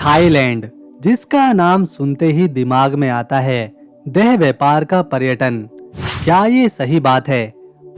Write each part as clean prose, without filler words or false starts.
Thailand, जिसका नाम सुनते ही दिमाग में आता है देह व्यापार का पर्यटन। क्या ये सही बात है?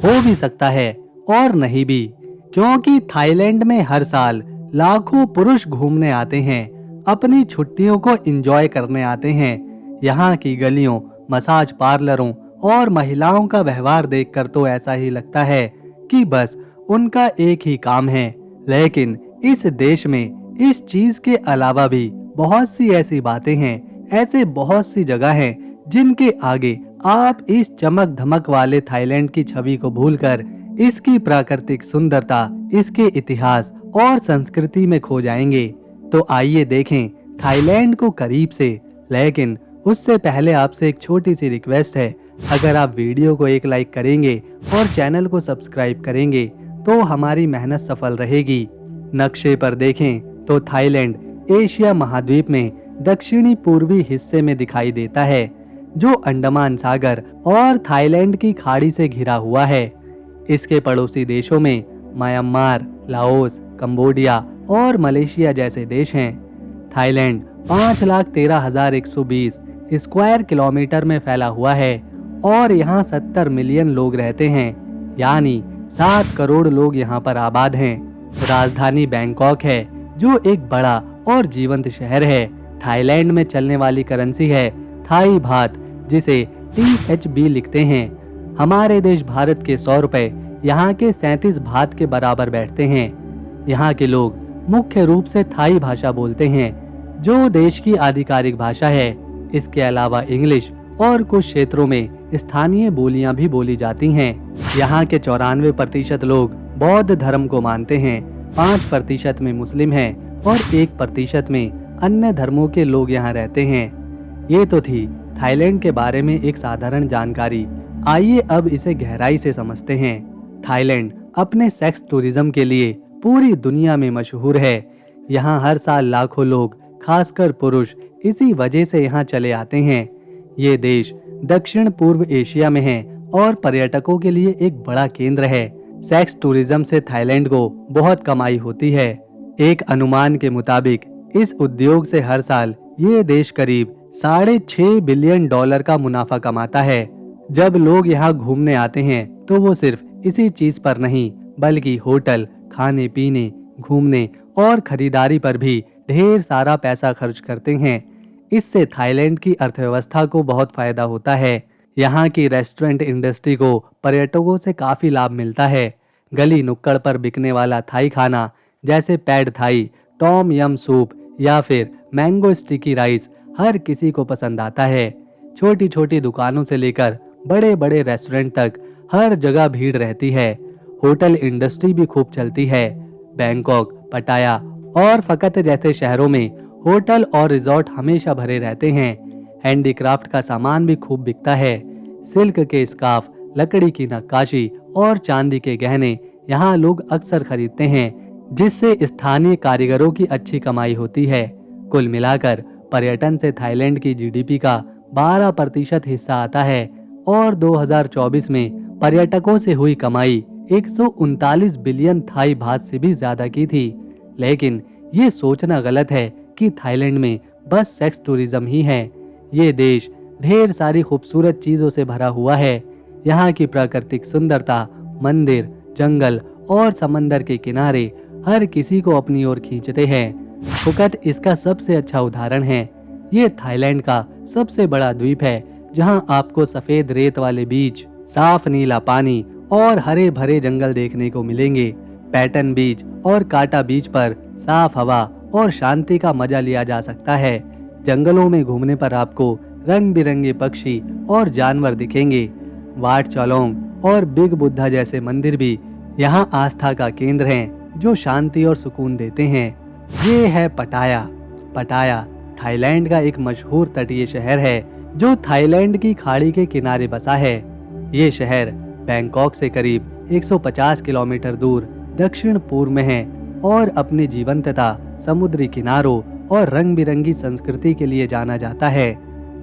हो भी सकता है और नहीं भी, क्योंकि थाईलैंड में हर साल लाखों पुरुष घूमने आते हैं, अपनी छुट्टियों को एंजॉय करने आते हैं। यहाँ की गलियों, मसाज पार्लरों और महिलाओं का व्यवहार देखकर तो ऐसा ही लगता है कि बस उनका एक ही काम है। लेकिन इस देश में इस चीज के अलावा भी बहुत सी ऐसी बातें हैं, ऐसे बहुत सी जगह हैं जिनके आगे आप इस चमक धमक वाले थाईलैंड की छवि को भूलकर इसकी प्राकृतिक सुंदरता, इसके इतिहास और संस्कृति में खो जाएंगे। तो आइए देखें थाईलैंड को करीब से। लेकिन उससे पहले आपसे एक छोटी सी रिक्वेस्ट है, अगर आप वीडियो को एक लाइक करेंगे और चैनल को सब्सक्राइब करेंगे तो हमारी मेहनत सफल रहेगी। नक्शे पर देखें तो थाईलैंड एशिया महाद्वीप में दक्षिणी पूर्वी हिस्से में दिखाई देता है, जो अंडमान सागर और थाईलैंड की खाड़ी से घिरा हुआ है। इसके पड़ोसी देशों में म्यांमार, लाओस, कंबोडिया और मलेशिया जैसे देश हैं। थाईलैंड 5,13,120 स्क्वायर किलोमीटर में फैला हुआ है और यहाँ 70 मिलियन लोग रहते हैं, यानी 7 करोड़ लोग यहाँ पर आबाद हैं। राजधानी बैंकॉक है, जो एक बड़ा और जीवंत शहर है। थाईलैंड में चलने वाली करेंसी है थाई बात, जिसे THB लिखते हैं। हमारे देश भारत के 100 रुपए यहाँ के 37 बात के बराबर बैठते हैं। यहाँ के लोग मुख्य रूप से थाई भाषा बोलते हैं, जो देश की आधिकारिक भाषा है। इसके अलावा इंग्लिश और कुछ क्षेत्रों में स्थानीय बोलियां भी बोली जाती हैं। यहाँ के 94% लोग बौद्ध धर्म को मानते हैं, 5% में मुस्लिम हैं और 1% में अन्य धर्मों के लोग यहाँ रहते हैं। ये तो थी थाईलैंड के बारे में एक साधारण जानकारी। आइए अब इसे गहराई से समझते हैं। थाईलैंड अपने सेक्स टूरिज्म के लिए पूरी दुनिया में मशहूर है। यहाँ हर साल लाखों लोग, खासकर पुरुष, इसी वजह से यहाँ चले आते हैं। ये देश दक्षिण पूर्व एशिया में है और पर्यटकों के लिए एक बड़ा केंद्र है। सेक्स टूरिज्म से थाईलैंड को बहुत कमाई होती है। एक अनुमान के मुताबिक इस उद्योग से हर साल ये देश करीब $6.5 बिलियन का मुनाफा कमाता है। जब लोग यहाँ घूमने आते हैं तो वो सिर्फ इसी चीज पर नहीं, बल्कि होटल, खाने पीने, घूमने और खरीदारी पर भी ढेर सारा पैसा खर्च करते हैं। इससे थाईलैंड की अर्थव्यवस्था को बहुत फायदा होता है। यहाँ की रेस्टोरेंट इंडस्ट्री को पर्यटकों से काफी लाभ मिलता है। गली नुक्कड़ पर बिकने वाला थाई खाना, जैसे pad Thai, Tom yum soup या फिर मैंगो स्टिकी राइस, हर किसी को पसंद आता है। छोटी छोटी दुकानों से लेकर बड़े बड़े रेस्टोरेंट तक हर जगह भीड़ रहती है। होटल इंडस्ट्री भी खूब चलती है। बैंकॉक, पटाया और फकत जैसे शहरों में होटल और रिजॉर्ट हमेशा भरे रहते हैं। हैंडीक्राफ्ट का सामान भी खूब बिकता है। सिल्क के स्कार्फ, लकड़ी की नक्काशी और चांदी के गहने यहाँ लोग अक्सर खरीदते हैं, जिससे स्थानीय कारीगरों की अच्छी कमाई होती है। कुल मिलाकर पर्यटन से थाईलैंड की GDP का 12% हिस्सा आता है और 2024 में पर्यटकों से हुई कमाई 139 बिलियन थाई बात से भी ज्यादा की थी। लेकिन ये सोचना गलत है कि थाईलैंड में बस सेक्स टूरिज्म ही है। ये देश ढेर सारी खूबसूरत चीजों से भरा हुआ है। यहाँ की प्राकृतिक सुंदरता, मंदिर, जंगल और समंदर के किनारे हर किसी को अपनी ओर खींचते हैं। फुकेट इसका सबसे अच्छा उदाहरण है। ये थाईलैंड का सबसे बड़ा द्वीप है, जहाँ आपको सफेद रेत वाले बीच, साफ नीला पानी और हरे भरे जंगल देखने को मिलेंगे। पैटन बीच और काटा बीच पर साफ हवा और शांति का मजा लिया जा सकता है। जंगलों में घूमने पर आपको रंग बिरंगे पक्षी और जानवर दिखेंगे। वाट चौलोंग और बिग बुद्धा जैसे मंदिर भी यहाँ आस्था का केंद्र हैं, जो शांति और सुकून देते हैं। ये है पटाया। पटाया थाईलैंड का एक मशहूर तटीय शहर है, जो थाईलैंड की खाड़ी के किनारे बसा है। ये शहर बैंकॉक से करीब 150 किलोमीटर दूर दक्षिण पूर्व में है और अपनी जीवंतता, समुद्री किनारों और रंग बिरंगी संस्कृति के लिए जाना जाता है।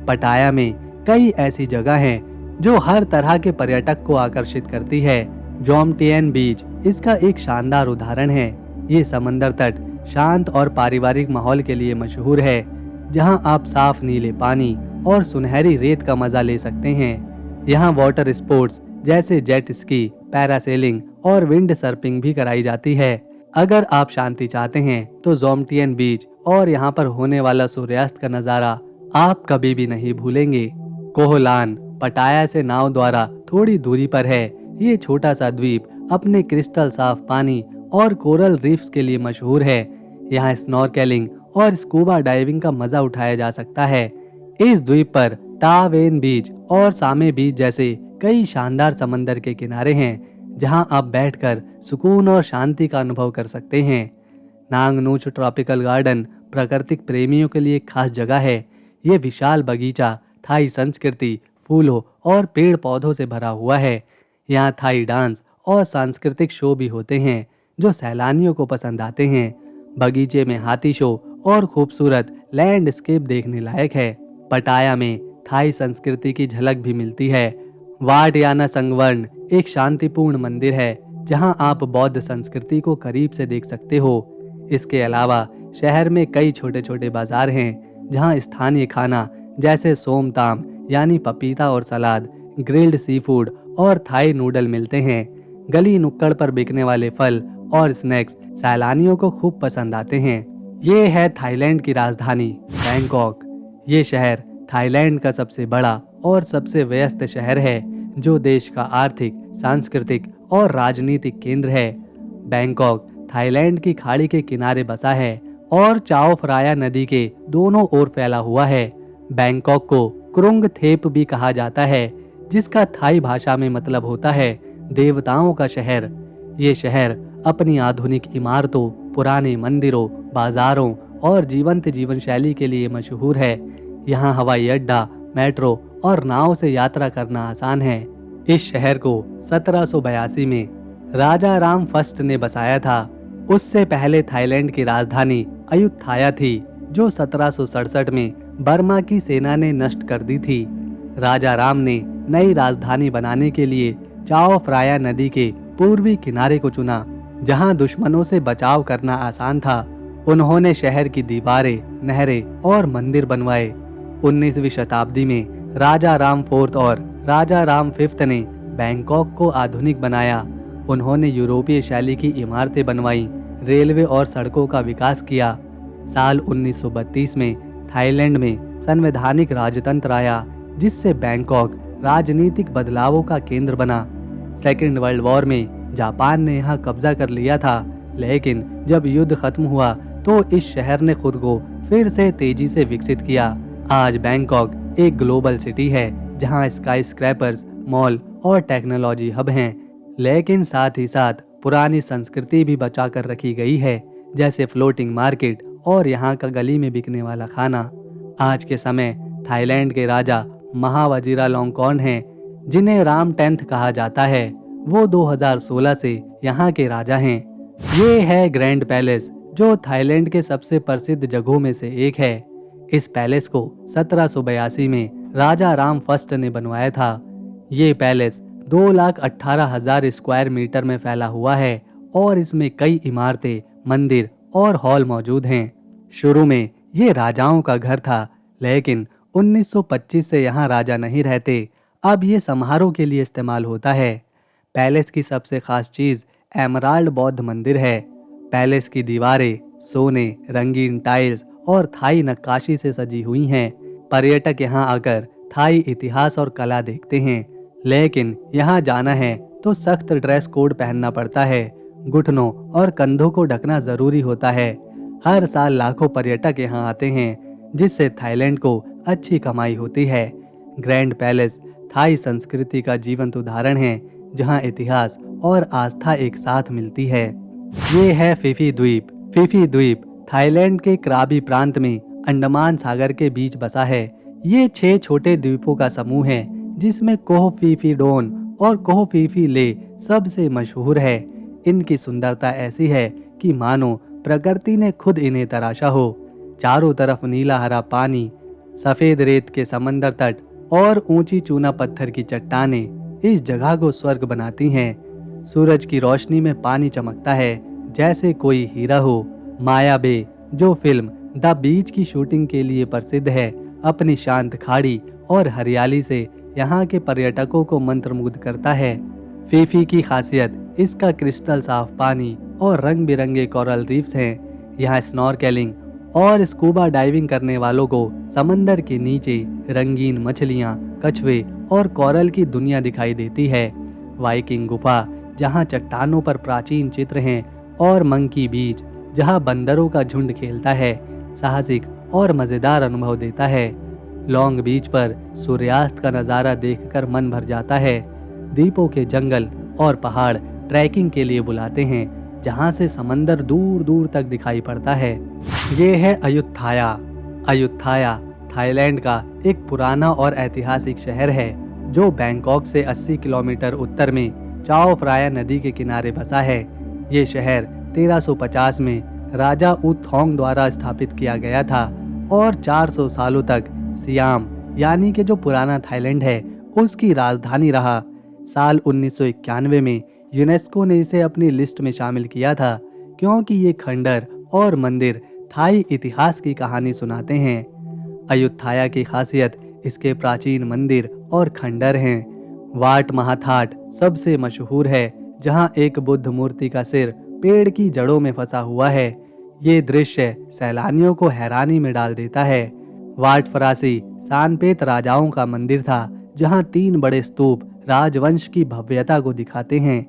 पटाया में कई ऐसी जगह हैं जो हर तरह के पर्यटक को आकर्षित करती है। जोमटियन बीच इसका एक शानदार उदाहरण है। ये समंदर तट शांत और पारिवारिक माहौल के लिए मशहूर है, जहां आप साफ नीले पानी और सुनहरी रेत का मजा ले सकते हैं। यहाँ वाटर स्पोर्ट्स जैसे जेट स्की, पैरासेलिंग और विंड सर्फिंग भी कराई जाती है। अगर आप शांति चाहते हैं तो जोमटियन बीच और यहाँ पर होने वाला सूर्यास्त का नज़ारा आप कभी भी नहीं भूलेंगे। कोहलान पटाया से नाव द्वारा थोड़ी दूरी पर है। ये छोटा सा द्वीप अपने क्रिस्टल साफ पानी और कोरल रीफ्स के लिए मशहूर है। यहाँ स्नॉर्केलिंग और स्कूबा डाइविंग का मजा उठाया जा सकता है। इस द्वीप पर तावेन बीच और सामे बीच जैसे कई शानदार समंदर के किनारे हैं, जहां आप बैठकर सुकून और शांति का अनुभव कर सकते हैं। नांगनूच ट्रॉपिकल गार्डन प्राकृतिक प्रेमियों के लिए खास जगह है। ये विशाल बगीचा थाई संस्कृति, फूलों और पेड़ पौधों से भरा हुआ है। यहाँ थाई डांस और सांस्कृतिक शो भी होते हैं, जो सैलानियों को पसंद आते हैं। बगीचे में हाथी शो और खूबसूरत लैंडस्केप देखने लायक है। पटाया में थाई संस्कृति की झलक भी मिलती है। वाट याना संगवर्ण एक शांतिपूर्ण मंदिर है, जहां आप बौद्ध संस्कृति को करीब से देख सकते हो। इसके अलावा शहर में कई छोटे छोटे बाजार हैं, जहां स्थानीय खाना जैसे सोमताम यानी पपीता और सलाद, ग्रिल्ड सी फूड और थाई नूडल मिलते हैं। गली नुक्कड़ पर बिकने वाले फल और स्नैक्स सैलानियों को खूब पसंद आते हैं। ये है थाईलैंड की राजधानी बैंकॉक। ये शहर थाईलैंड का सबसे बड़ा और सबसे व्यस्त शहर है, जो देश का आर्थिक, सांस्कृतिक और राजनीतिक केंद्र है। बैंकॉक थाईलैंड की खाड़ी के किनारे बसा है और चाओ फ्राया नदी के दोनों ओर फैला हुआ है। बैंकॉक को क्रुंग थेप भी कहा जाता है, जिसका थाई भाषा में मतलब होता है देवताओं का शहर। ये शहर अपनी आधुनिक इमारतों, पुराने मंदिरों, बाजारों और जीवंत जीवन शैली के लिए मशहूर है। यहाँ हवाई अड्डा, मेट्रो और नाव से यात्रा करना आसान है। इस शहर को 1782 में राजा राम फर्स्ट ने बसाया था। उससे पहले थाईलैंड की राजधानी अयुत्थाया थी, जो 1767 में बर्मा की सेना ने नष्ट कर दी थी। राजा राम ने नई राजधानी बनाने के लिए चाओ फ्राया नदी के पूर्वी किनारे को चुना, जहां दुश्मनों से बचाव करना आसान था। उन्होंने शहर की दीवारें, नहरें और मंदिर बनवाए। 19वीं शताब्दी में राजा राम फोर्थ और राजा राम फिफ्थ ने बैंकॉक को आधुनिक बनाया। उन्होंने यूरोपीय शैली की इमारतें बनवाई, रेलवे और सड़कों का विकास किया। साल 1932 में थाईलैंड में संवैधानिक राजतंत्र आया, जिससे बैंकॉक राजनीतिक बदलावों का केंद्र बना। सेकेंड वर्ल्ड वॉर में जापान ने यहाँ कब्जा कर लिया था, लेकिन जब युद्ध खत्म हुआ तो इस शहर ने खुद को फिर से तेजी से विकसित किया। आज बैंकॉक एक ग्लोबल सिटी है, जहाँ स्काई स्क्रैपर्स, मॉल और टेक्नोलॉजी हब हैं, लेकिन साथ ही साथ पुरानी संस्कृति भी बचा कर रखी गई है, जैसे फ्लोटिंग मार्केट और यहाँ का गली में बिकने वाला खाना। आज के समय थाईलैंड के राजा महावजीरालोंगकोर्न हैं, जिन्हें राम 10th कहा जाता है। वो 2016 से यहाँ के राजा हैं। ये है ग्रैंड पैलेस, जो थाईलैंड के सबसे प्रसिद्ध जगहों में से एक है। इस पैलेस को 1782 में राजा राम फर्स्ट ने बनवाया था। ये पैलेस 2,18,000 स्क्वायर मीटर में फैला हुआ है और इसमें कई इमारतें, मंदिर और हॉल मौजूद हैं। शुरू में ये राजाओं का घर था, लेकिन 1925 से यहाँ राजा नहीं रहते। अब ये समारोह के लिए इस्तेमाल होता है। पैलेस की सबसे खास चीज एमराल्ड बौद्ध मंदिर है। पैलेस की दीवारें सोने, रंगीन टाइल्स और थाई नक्काशी से सजी हुई हैं। पर्यटक यहाँ आकर थाई इतिहास और कला देखते हैं, लेकिन यहाँ जाना है तो सख्त ड्रेस कोड पहनना पड़ता है। घुटनों और कंधों को ढकना जरूरी होता है। हर साल लाखों पर्यटक यहाँ आते हैं, जिससे थाईलैंड को अच्छी कमाई होती है। ग्रैंड पैलेस थाई संस्कृति का जीवंत उदाहरण है, जहाँ इतिहास और आस्था एक साथ मिलती है। ये है फीफी द्वीप। फीफी द्वीप थाईलैंड के क्राबी प्रांत में अंडमान सागर के बीच बसा है। ये 6 छोटे द्वीपों का समूह है, जिसमें कोह फीफी डोन और कोह फीफी ले सबसे मशहूर है। इनकी सुंदरता ऐसी है कि मानो प्रकृति ने खुद इन्हें तराशा हो। चारों तरफ नीला हरा पानी, सफेद रेत के समंदर तट और ऊंची चूना पत्थर की चट्टानें इस जगह को स्वर्ग बनाती हैं। सूरज की रोशनी में पानी चमकता है जैसे कोई हीरा हो। माया बे, जो फिल्म द बीच की शूटिंग के लिए प्रसिद्ध है, अपनी शांत खाड़ी और हरियाली से यहाँ के पर्यटकों को मंत्रमुग्ध करता है। फीफी की खासियत इसका क्रिस्टल साफ पानी और रंग बिरंगे कोरल रीफ्स हैं। यहाँ स्नॉर्केलिंग और स्कूबा डाइविंग करने वालों को समंदर के नीचे रंगीन मछलियाँ, कछुए और कोरल की दुनिया दिखाई देती है। वाइकिंग गुफा, जहाँ चट्टानों पर प्राचीन चित्र हैं, और मंकी बीच, जहाँ बंदरों का झुंड खेलता है, साहसिक और मजेदार अनुभव देता है। लॉन्ग बीच पर सूर्यास्त का नज़ारा देखकर मन भर जाता है। द्वीपों के जंगल और पहाड़ ट्रैकिंग के लिए बुलाते हैं, जहाँ से समंदर दूर दूर तक दिखाई पड़ता है। ये है अयुत्थाया। अयुत्थाया थाईलैंड का एक पुराना और ऐतिहासिक शहर है, जो बैंकॉक से 80 किलोमीटर उत्तर में चाओ फ्राया नदी के किनारे बसा है। ये शहर 1350 में राजा उथोंग द्वारा स्थापित किया गया था और 400 सालों तक सियाम, यानी कि जो पुराना थाईलैंड है, उसकी राजधानी रहा। साल 1991 में यूनेस्को ने इसे अपनी लिस्ट में शामिल किया था, क्योंकि ये खंडर और मंदिर थाई इतिहास की कहानी सुनाते हैं। अयुत्थाया की खासियत इसके प्राचीन मंदिर और खंडर हैं। वाट महाथाट सबसे मशहूर है, जहाँ एक बुद्ध मूर्ति का सिर पेड़ की जड़ों में फंसा हुआ है। ये दृश्य सैलानियों को हैरानी में डाल देता है। वाट फरासी सानपेत राजाओं का मंदिर था, जहाँ 3 बड़े स्तूप राजवंश की भव्यता को दिखाते हैं।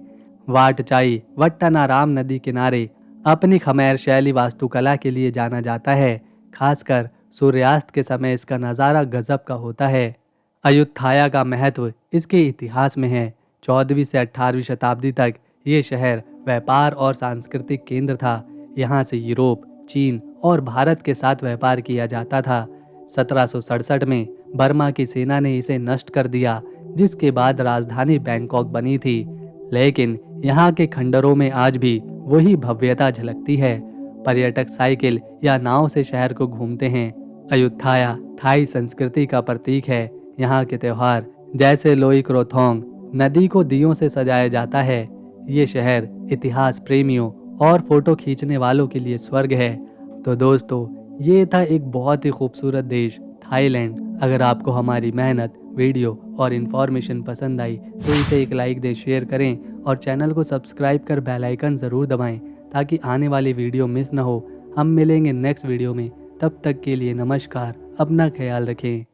वाट चाई वट्टनाराम नदी किनारे अपनी खमेर शैली वास्तुकला के लिए जाना जाता है। खासकर सूर्यास्त के समय इसका नज़ारा गजब का होता है। अयुत्थाया का महत्व इसके इतिहास में है। 14वीं से 18वीं शताब्दी तक ये शहर व्यापार और सांस्कृतिक केंद्र था। यहाँ से यूरोप, चीन और भारत के साथ व्यापार किया जाता था। 1767 में बर्मा की सेना ने इसे नष्ट कर दिया, जिसके बाद राजधानी बैंकॉक बनी थी। लेकिन यहाँ के खंडरों में आज भी वही भव्यता झलकती है। पर्यटक साइकिल या नाव से शहर को घूमते हैं। अयुत्थाया थाई संस्कृति का प्रतीक है। यहाँ के त्योहार जैसे लोई क्रोथोंग नदी को दियों से सजाया जाता है। ये शहर इतिहास प्रेमियों और फोटो खींचने वालों के लिए स्वर्ग है। तो दोस्तों, ये था एक बहुत ही खूबसूरत देश थाईलैंड। अगर आपको हमारी मेहनत, वीडियो और इन्फॉर्मेशन पसंद आई तो इसे एक लाइक दें, शेयर करें और चैनल को सब्सक्राइब कर बेल आइकन ज़रूर दबाएं, ताकि आने वाली वीडियो मिस ना हो। हम मिलेंगे नेक्स्ट वीडियो में। तब तक के लिए नमस्कार, अपना ख्याल रखें।